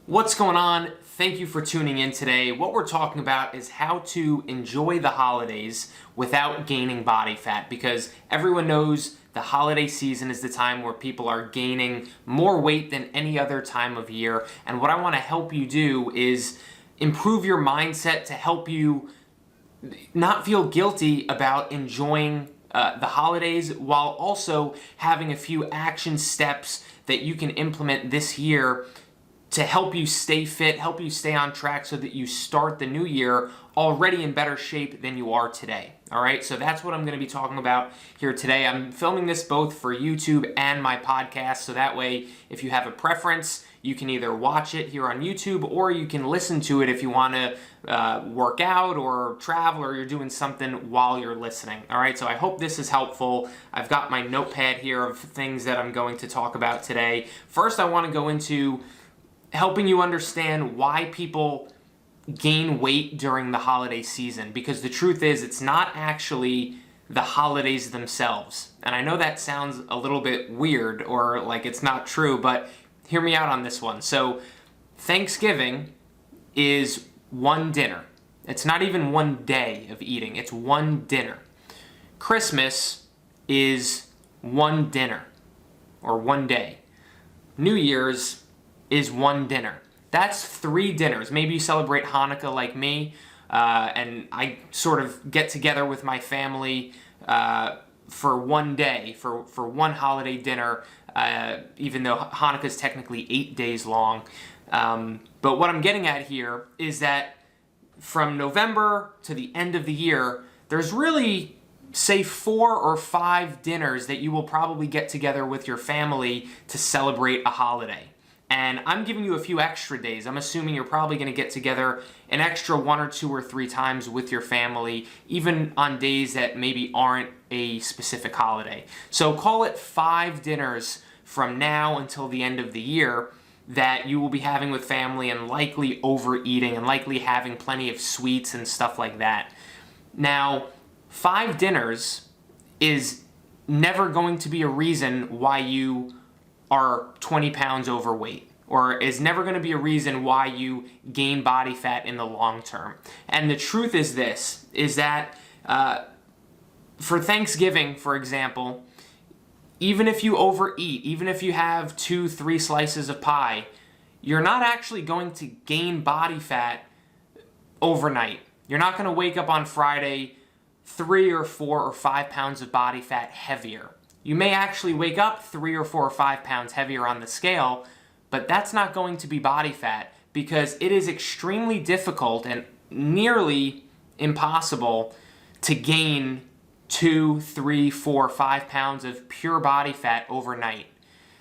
What's going on? Thank you for tuning in today. What we're talking about is how to enjoy the holidays without gaining body fat, because everyone knows the holiday season is the time where people are gaining more weight than any other time of year. And what I want to help you do is improve your mindset to help you not feel guilty about enjoying the holidays, while also having a few action steps that you can implement this year to help you stay fit, help you stay on track so that you start the new year already in better shape than you are today. All right, so that's what I'm going to be talking about here today. I'm filming this both for YouTube and my podcast, so that way if you have a preference, you can either watch it here on YouTube or you can listen to it if you want to work out or travel, or you're doing something while you're listening. All right, so I hope this is helpful. I've got my notepad here of things that I'm going to talk about today. First, I want to go into helping you understand why people gain weight during the holiday season, because the truth is it's not actually the holidays themselves. And I know that sounds a little bit weird or like it's not true, but hear me out on this one. So Thanksgiving is one dinner. It's not even one day of eating, it's one dinner. Christmas is one dinner or one day. New Year's is one dinner. That's 3 dinners. Maybe you celebrate Hanukkah like me, and I sort of get together with my family for one day, for one holiday dinner, even though Hanukkah is technically 8 days long. But what I'm getting at here is that from November to the end of the year, there's really, say, 4 or 5 dinners that you will probably get together with your family to celebrate a holiday. And I'm giving you a few extra days. I'm assuming you're probably going to get together an extra 1 or 2 or 3 times with your family, even on days that maybe aren't a specific holiday. So call it 5 dinners from now until the end of the year that you will be having with family, and likely overeating and likely having plenty of sweets and stuff like that. Now, 5 dinners is never going to be a reason why you are 20 pounds overweight, or is never going to be a reason why you gain body fat in the long term. And the truth is this, is that for Thanksgiving, for example, even if you overeat, even if you have 2-3 slices of pie, you're not actually going to gain body fat overnight. You're not going to wake up on Friday 3 or 4 or 5 pounds of body fat heavier. You may actually wake up 3 or 4 or 5 pounds heavier on the scale, but that's not going to be body fat, because it is extremely difficult and nearly impossible to gain 2, 3, 4, 5 pounds of pure body fat overnight.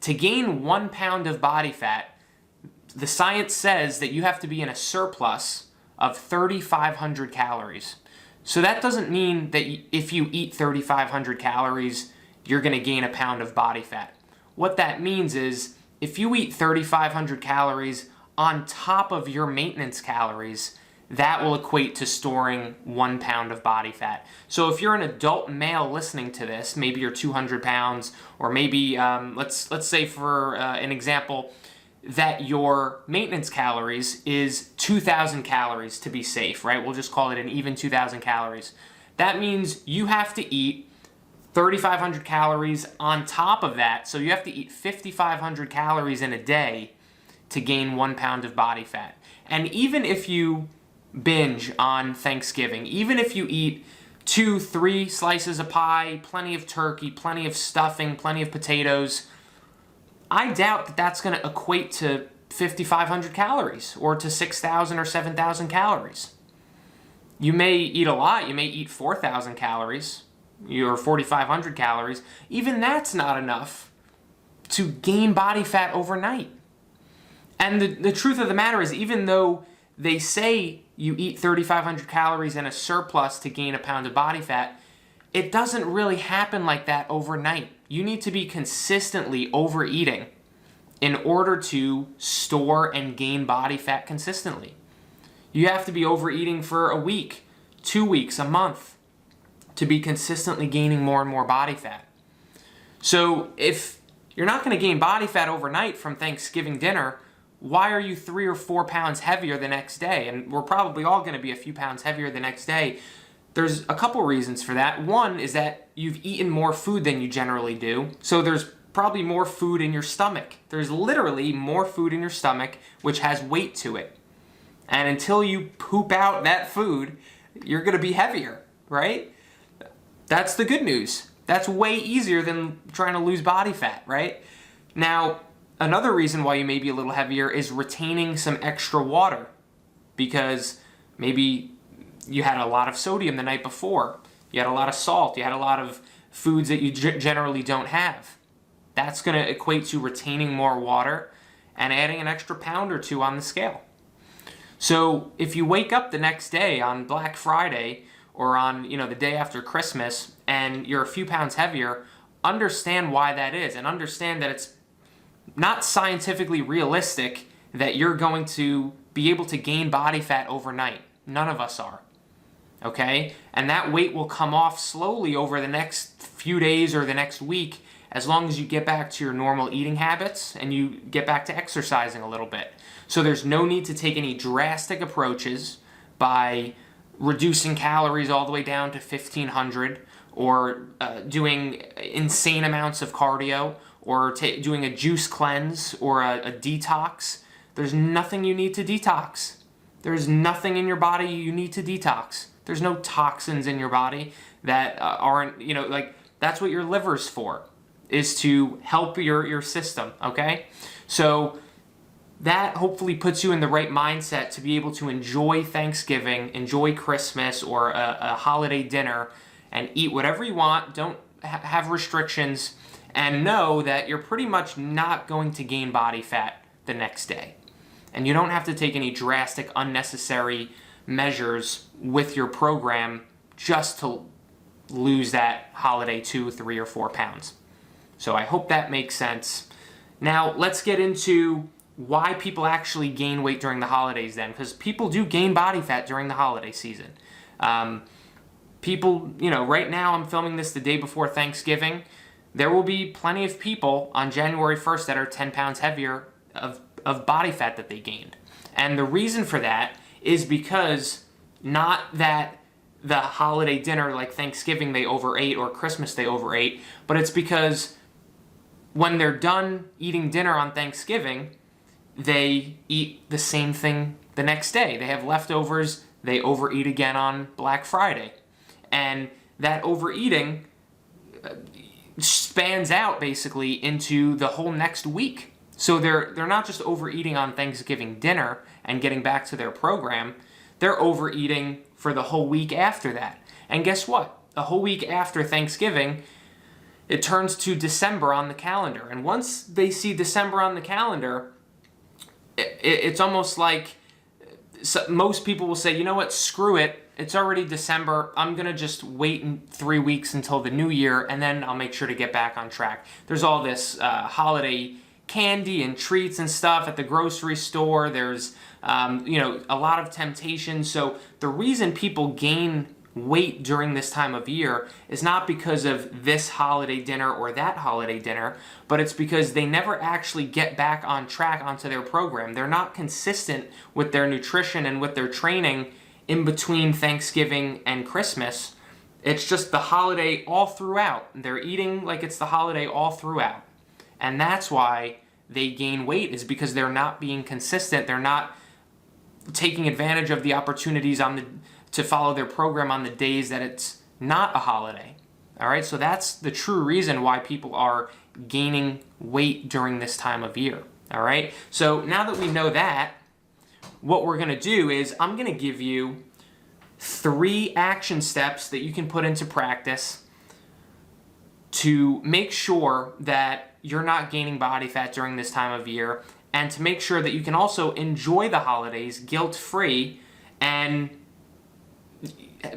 To gain 1 pound of body fat, the science says that you have to be in a surplus of 3,500 calories. So that doesn't mean that if you eat 3,500 calories, you're going to gain a pound of body fat. What that means is if you eat 3,500 calories on top of your maintenance calories, that will equate to storing 1 pound of body fat. So if you're an adult male listening to this, maybe you're 200 pounds, or maybe let's say for an example that your maintenance calories is 2,000 calories to be safe, right? We'll just call it an even 2,000 calories. That means you have to eat 3,500 calories on top of that, so you have to eat 5,500 calories in a day to gain 1 pound of body fat. And even if you binge on Thanksgiving, even if you eat 2-3 slices of pie, plenty of turkey, plenty of stuffing, plenty of potatoes, I doubt that that's going to equate to 5,500 calories or to 6,000 or 7,000 calories. You may eat a lot. You may eat 4,000 calories or 4,500 calories. Even that's not enough to gain body fat overnight. And the truth of the matter is, even though they say you eat 3,500 calories and a surplus to gain a pound of body fat, it doesn't really happen like that overnight. You need to be consistently overeating in order to store and gain body fat consistently. You have to be overeating for a week, 2 weeks, a month to be consistently gaining more and more body fat. So if you're not going to gain body fat overnight from Thanksgiving dinner, why are you 3 or 4 pounds heavier the next day? And we're probably all going to be a few pounds heavier the next day. There's a couple reasons for that. One is that you've eaten more food than you generally do, so there's probably more food in your stomach. There's literally more food in your stomach, which has weight to it. And until you poop out that food, you're going to be heavier, right? That's the good news. That's way easier than trying to lose body fat, right? Now, another reason why you may be a little heavier is retaining some extra water, because maybe you had a lot of sodium the night before, you had a lot of salt, you had a lot of foods that you generally don't have. That's going to equate to retaining more water and adding an extra pound or two on the scale. So if you wake up the next day on Black Friday or on, the day after Christmas and you're a few pounds heavier, understand why that is, and understand that it's not scientifically realistic that you're going to be able to gain body fat overnight. None of us are. Okay? And that weight will come off slowly over the next few days or the next week, as long as you get back to your normal eating habits and you get back to exercising a little bit. So there's no need to take any drastic approaches by reducing calories all the way down to 1,500, or doing insane amounts of cardio, or doing a juice cleanse or a detox. There's nothing you need to detox. There's nothing in your body you need to detox. There's no toxins in your body that aren't, that's what your liver's for, is to help your system, okay? So that hopefully puts you in the right mindset to be able to enjoy Thanksgiving, enjoy Christmas, or a holiday dinner, and eat whatever you want. Don't have restrictions, and know that you're pretty much not going to gain body fat the next day. And you don't have to take any drastic, unnecessary measures with your program just to lose that holiday 2, 3, or 4 pounds. So I hope that makes sense. Now let's get into why people actually gain weight during the holidays then, because people do gain body fat during the holiday season. People, right now I'm filming this the day before Thanksgiving. There will be plenty of people on January 1st that are 10 pounds heavier of body fat that they gained. And the reason for that is because not that the holiday dinner like Thanksgiving they overate or Christmas they overate, but it's because when they're done eating dinner on Thanksgiving, they eat the same thing the next day. They have leftovers, they overeat again on Black Friday. And that overeating spans out basically into the whole next week. So they're not just overeating on Thanksgiving dinner and getting back to their program, they're overeating for the whole week after that. And guess what? A whole week after Thanksgiving, it turns to December on the calendar. And once they see December on the calendar, it's almost like most people will say, you know what, screw it. It's already December. I'm going to just wait in 3 weeks until the new year, and then I'll make sure to get back on track. There's all this holiday candy and treats and stuff at the grocery store. There's, a lot of temptation. So the reason people gain weight during this time of year is not because of this holiday dinner or that holiday dinner, but it's because they never actually get back on track onto their program. They're not consistent with their nutrition and with their training in between Thanksgiving and Christmas. It's just the holiday all throughout. They're eating like it's the holiday all throughout. And that's why they gain weight, is because they're not being consistent. They're not taking advantage of the opportunities to follow their program on the days that it's not a holiday. All right, so that's the true reason why people are gaining weight during this time of year. All right, so now that we know that, what we're going to do is I'm going to give you 3 action steps that you can put into practice to make sure that you're not gaining body fat during this time of year, and to make sure that you can also enjoy the holidays guilt-free and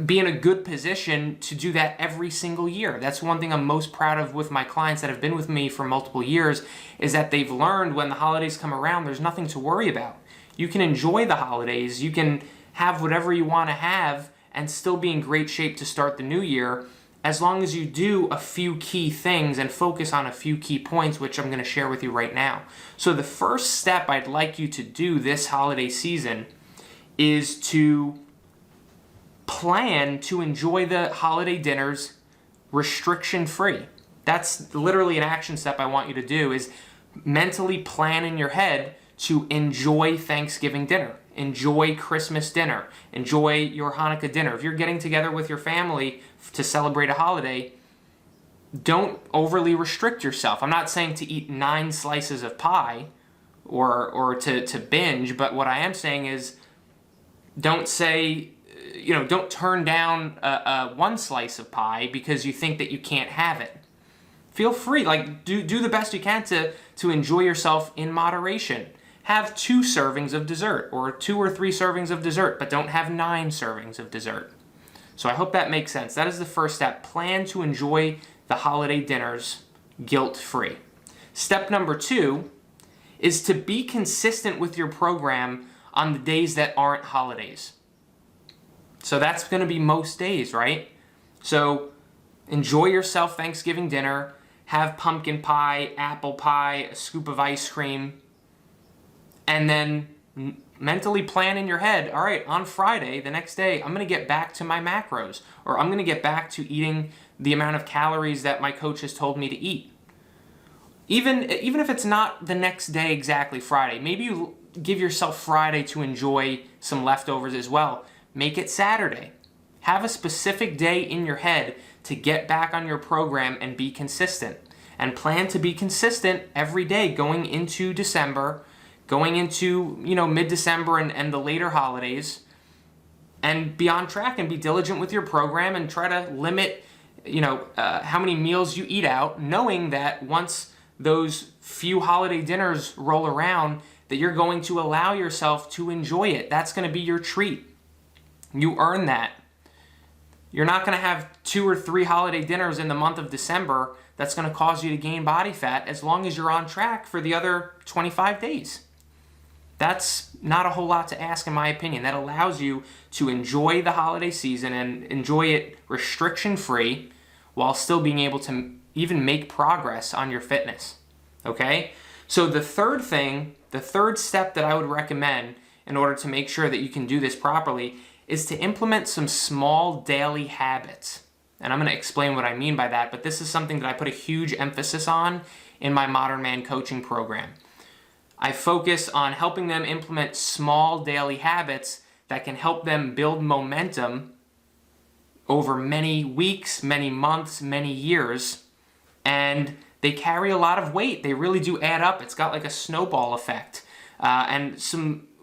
be in a good position to do that every single year. That's one thing I'm most proud of with my clients that have been with me for multiple years, is that they've learned when the holidays come around, there's nothing to worry about. You can enjoy the holidays, you can have whatever you want to have and still be in great shape to start the new year, as long as you do a few key things and focus on a few key points, which I'm going to share with you right now. So the first step I'd like you to do this holiday season is to plan to enjoy the holiday dinners restriction-free. That's literally an action step I want you to do, is mentally plan in your head to enjoy Thanksgiving dinner, enjoy Christmas dinner, enjoy your Hanukkah dinner. If you're getting together with your family to celebrate a holiday, don't overly restrict yourself. I'm not saying to eat 9 slices of pie or to binge, but what I am saying is don't turn down one slice of pie because you think that you can't have it. Feel free, do the best you can to enjoy yourself in moderation. Have 2 servings of dessert or 2 or 3 servings of dessert, but don't have 9 servings of dessert. So I hope that makes sense. That is the first step. Plan to enjoy the holiday dinners guilt-free. Step number 2 is to be consistent with your program on the days that aren't holidays. So that's going to be most days, right? So enjoy yourself Thanksgiving dinner, have pumpkin pie, apple pie, a scoop of ice cream, and then mentally plan in your head, all right, on Friday, the next day, I'm going to get back to my macros, or I'm going to get back to eating the amount of calories that my coach has told me to eat. Even if it's not the next day exactly Friday, maybe you give yourself Friday to enjoy some leftovers as well. Make it Saturday. Have a specific day in your head to get back on your program and be consistent. And plan to be consistent every day going into December, going into mid-December and the later holidays, and be on track and be diligent with your program and try to limit how many meals you eat out, knowing that once those few holiday dinners roll around, that you're going to allow yourself to enjoy it. That's going to be your treat. You earn that. You're not going to have 2 or 3 holiday dinners in the month of December that's going to cause you to gain body fat, as long as you're on track for the other 25 days. That's not a whole lot to ask, in my opinion. That allows you to enjoy the holiday season and enjoy it restriction-free while still being able to even make progress on your fitness. Okay? So the third step that I would recommend in order to make sure that you can do this properly is to implement some small daily habits. And I'm going to explain what I mean by that, but this is something that I put a huge emphasis on in my Modern Man coaching program. I focus on helping them implement small daily habits that can help them build momentum over many weeks, many months, many years, and they carry a lot of weight. They really do add up. It's got like a snowball effect.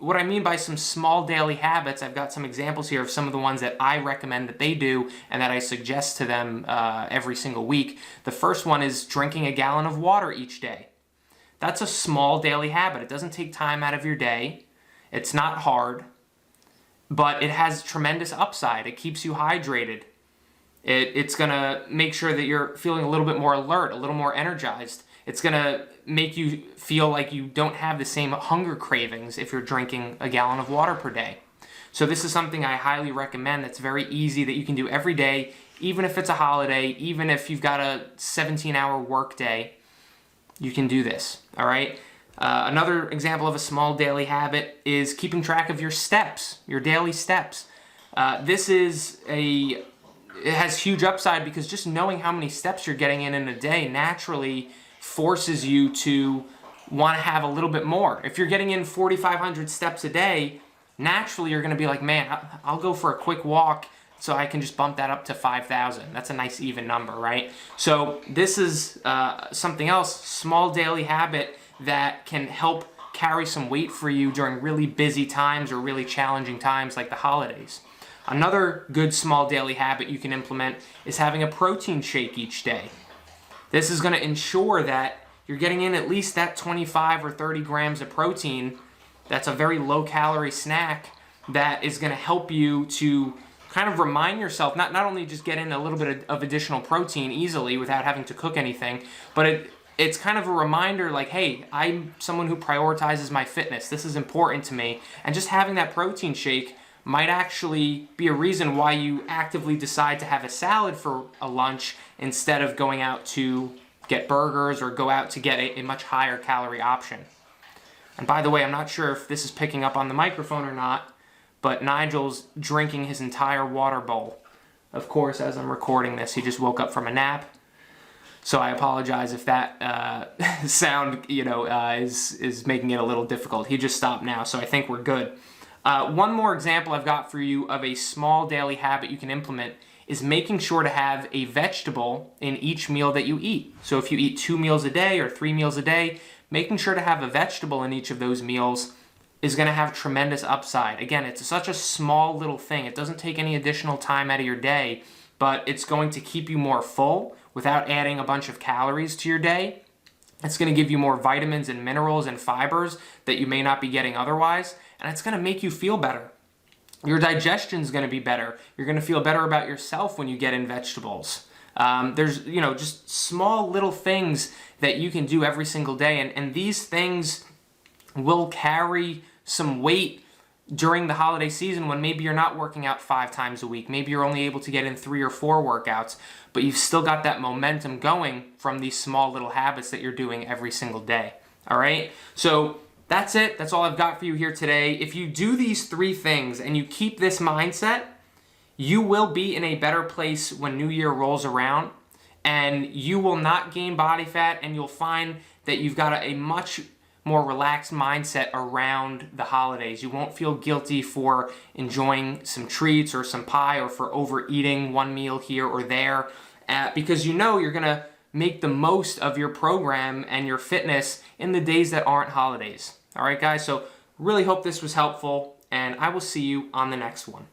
What I mean by some small daily habits, I've got some examples here of some of the ones that I recommend that they do and that I suggest to them every single week. The first one is drinking a gallon of water each day. That's a small daily habit. It doesn't take time out of your day. It's not hard, but it has tremendous upside. It keeps you hydrated. It's going to make sure that you're feeling a little bit more alert, a little more energized. It's going to make you feel like you don't have the same hunger cravings if you're drinking a gallon of water per day. So this is something I highly recommend that's very easy, that you can do every day, even if it's a holiday, even if you've got a 17-hour work day, you can do this, all right? Another example of a small daily habit is keeping track of your steps, your daily steps. It has huge upside because just knowing how many steps you're getting in a day naturally forces you to want to have a little bit more. If you're getting in 4,500 steps a day, naturally you're going to be like, man, I'll go for a quick walk so I can just bump that up to 5,000. That's a nice even number, right? So this is something else, small daily habit that can help carry some weight for you during really busy times or really challenging times like the holidays. Another good small daily habit you can implement is having a protein shake each day. This is going to ensure that you're getting in at least that 25 or 30 grams of protein. That's a very low-calorie snack that is going to help you to kind of remind yourself, not only just get in a little bit of additional protein easily without having to cook anything, but it's kind of a reminder like, hey, I'm someone who prioritizes my fitness. This is important to me. And just having that protein shake might actually be a reason why you actively decide to have a salad for a lunch instead of going out to get burgers or go out to get a much higher calorie option. And by the way, I'm not sure if this is picking up on the microphone or not, but Nigel's drinking his entire water bowl. Of course, as I'm recording this, he just woke up from a nap. So I apologize if that sound, is making it a little difficult. He just stopped now, so I think we're good. One more example I've got for you of a small daily habit you can implement is making sure to have a vegetable in each meal that you eat. So if you eat 2 meals a day or 3 meals a day, making sure to have a vegetable in each of those meals is going to have tremendous upside. Again, it's such a small little thing. It doesn't take any additional time out of your day, but it's going to keep you more full without adding a bunch of calories to your day. It's going to give you more vitamins and minerals and fibers that you may not be getting otherwise, and it's going to make you feel better. Your digestion is going to be better. You're going to feel better about yourself when you get in vegetables. There's, just small little things that you can do every single day, and these things will carry some weight during the holiday season when maybe you're not working out 5 times a week. Maybe you're only able to get in 3 or 4 workouts, but you've still got that momentum going from these small little habits that you're doing every single day. All right? So that's it. That's all I've got for you here today. If you do these 3 things and you keep this mindset, you will be in a better place when New Year rolls around, and you will not gain body fat, and you'll find that you've got a much more relaxed mindset around the holidays. You won't feel guilty for enjoying some treats or some pie or for overeating one meal here or there, because you're going to make the most of your program and your fitness in the days that aren't holidays. All right, guys, so really hope this was helpful, and I will see you on the next one.